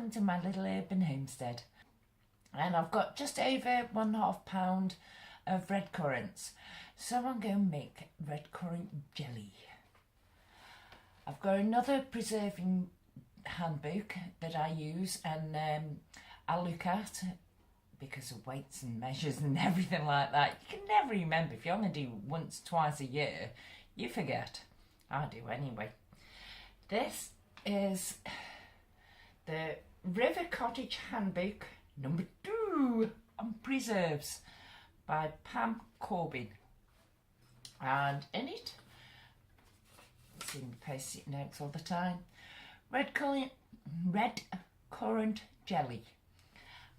welcome to my little urban homestead. And I've got just over 1.5 pound of red currants, so I'm going to make red currant jelly. I've got another preserving handbook that I use and I look at because of weights and measures and everything like that. You can never remember. If you only do once, twice a year, you forget. I do anyway. This is the River Cottage Handbook number 2 on preserves by Pam Corbin. And in it, it's in post-it notes all the time, red currant jelly.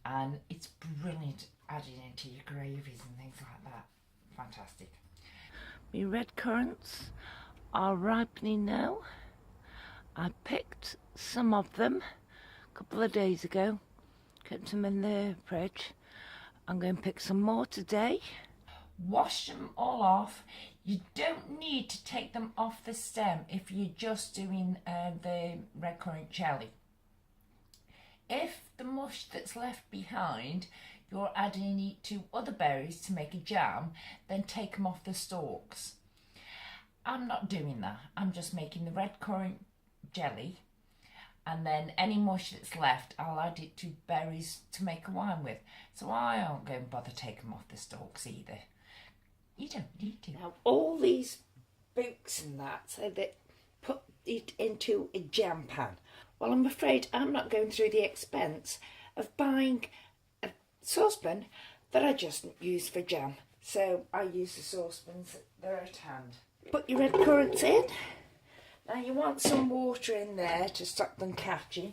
And it's brilliant adding into your gravies and things like that. Fantastic. My red currants are ripening now. I picked some of them a couple of days ago, kept them in the fridge. I'm going to pick some more today. Wash them all off. You don't need to take them off the stem if you're just doing the red currant jelly. If the mush that's left behind you're adding it to other berries to make a jam, then take them off the stalks. I'm not doing that. I'm just making the red currant jelly, and then any mush that's left I'll add it to berries to make a wine with. So I aren't going to bother taking them off the stalks either. You don't need to. Now all these books and that say that put it into a jam pan. Well, I'm afraid I'm not going through the expense of buying a saucepan that I just use for jam. So I use the saucepans that are at hand. Put your red currants in. Now you want some water in there to stop them catching.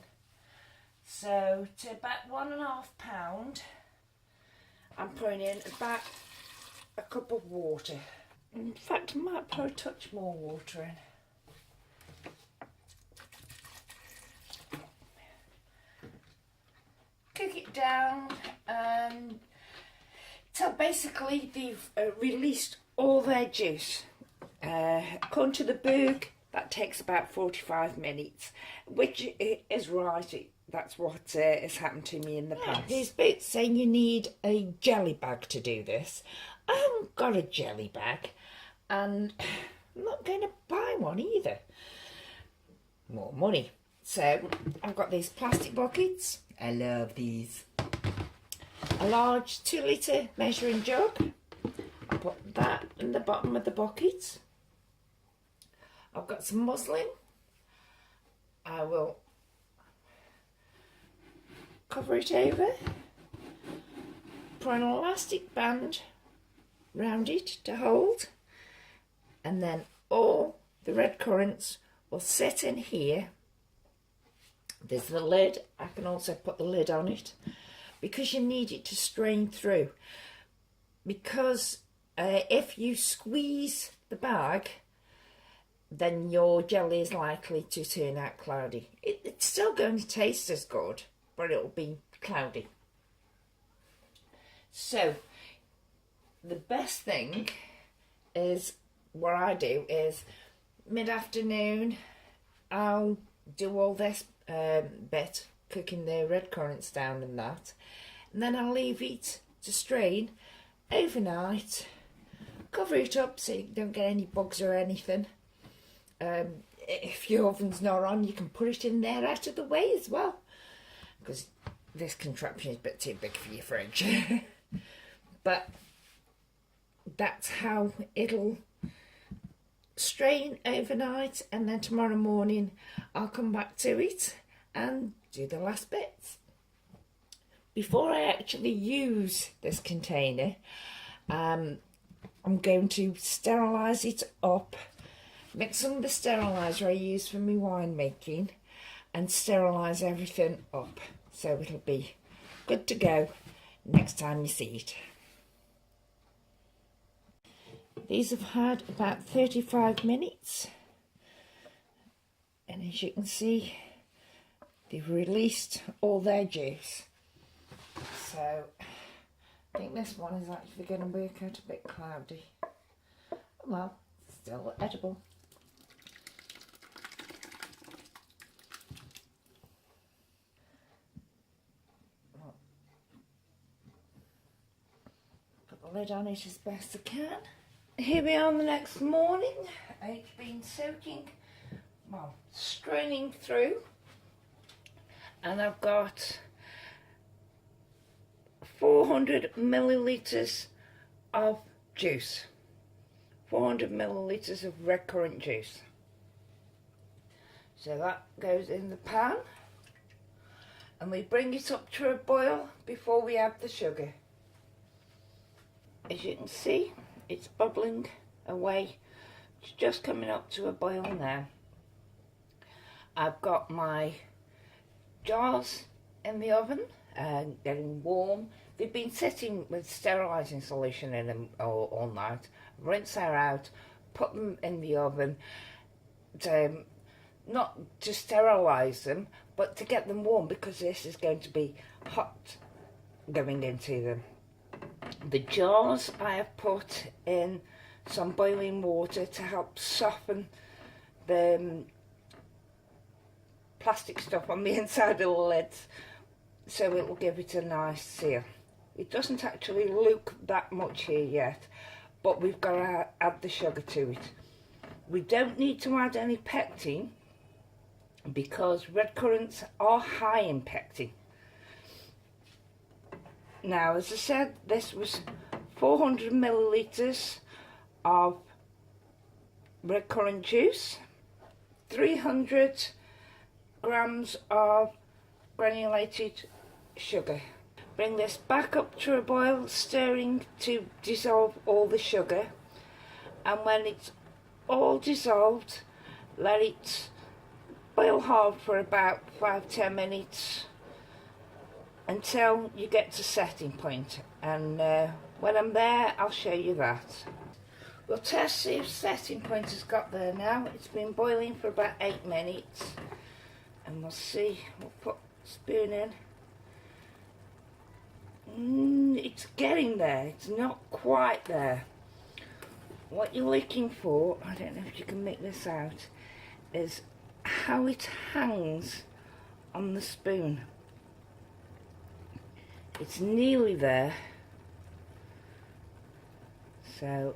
So to about 1.5 pound, I'm putting in about a cup of water. In fact, I might put a touch more water in. Cook it down till basically they've released all their juice. According to the book, that takes about 45 minutes, which is right. That's what has happened to me in the past. These books saying you need a jelly bag to do this. I haven't got a jelly bag, and I'm not going to buy one either. More money. So I've got these plastic buckets. I love these. A large 2-litre measuring jug. I put that in the bottom of the bucket. I've got some muslin. I will cover it over. Put an elastic band round it to hold. And then all the red currants will sit in here. There's the lid. I can also put the lid on it because you need it to strain through. Because if you squeeze the bag, then your jelly is likely to turn out cloudy. It's still going to taste as good, but it'll be cloudy. So the best thing is, what I do is mid-afternoon I'll do all this bit, cooking the red currants down and that, and then I'll leave it to strain overnight, cover it up so you don't get any bugs or anything. If your oven's not on, you can put it in there out of the way as well, because this contraption is a bit too big for your fridge. But that's how it'll strain overnight, and then tomorrow morning I'll come back to it and do the last bits. Before I actually use this container, I'm going to sterilise it up, mix some of the steriliser I use for my wine making, and sterilise everything up so it'll be good to go next time you see it. These have had about 35 minutes, and as you can see, they've released all their juice. So I think this one is actually going to work out a bit cloudy. Well, still edible. lid on it as best I can. Here we are the next morning. It's been soaking, well, straining through, and I've got 400 millilitres of juice. 400 millilitres of red currant juice. So that goes in the pan, and we bring it up to a boil before we add the sugar. As you can see, it's bubbling away. It's just coming up to a boil now. I've got my jars in the oven and getting warm. They've been sitting with sterilising solution in them all night. Rinse her out, put them in the oven, not to sterilise them, but to get them warm, because this is going to be hot going into them. The jars I have put in some boiling water to help soften the plastic stuff on the inside of the lids, so it will give it a nice seal. It doesn't actually look that much here yet, but we've got to add the sugar to it. We don't need to add any pectin, because red currants are high in pectin. Now, as I said, this was 400 millilitres of red currant juice, 300 grams of granulated sugar. Bring this back up to a boil, stirring to dissolve all the sugar, and when it's all dissolved, let it boil hard for about 5-10 minutes until you get to setting point, and when I'm there I'll show you that. We'll test, see if setting point has got there now. It's been boiling for about 8 minutes, and we'll see. We'll put a spoon in. It's getting there, it's not quite there. What you're looking for, I don't know if you can make this out, is how it hangs on the spoon. It's nearly there, so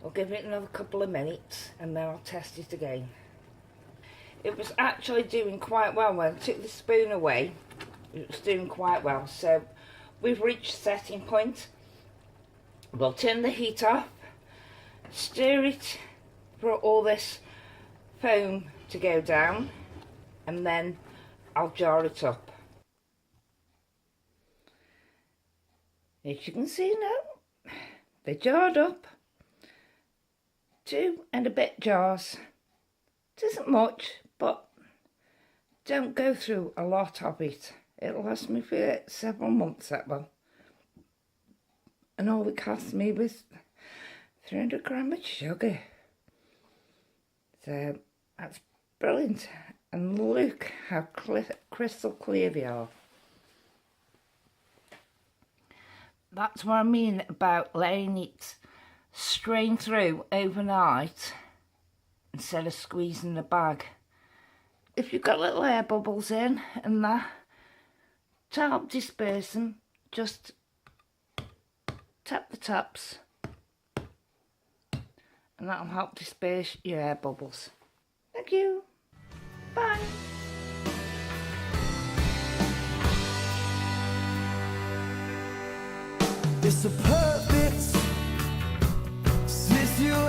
I'll give it another couple of minutes and then I'll test it again. It was actually doing quite well when I took the spoon away. It was doing quite well, so we've reached setting point. We'll turn the heat off, stir it for all this foam to go down, and then I'll jar it up. As you can see now, they're jarred up, 2 and a bit jars. It isn't much, but don't go through a lot of it. It'll last me for several months, that will. And all it cost me was 300 grams of sugar. So that's brilliant. And look how crystal clear they are. That's what I mean about letting it strain through overnight instead of squeezing the bag. If you've got little air bubbles in and that, to help disperse them, just tap the taps and that'll help disperse your air bubbles. Thank you. Bye. It's a perfect situation.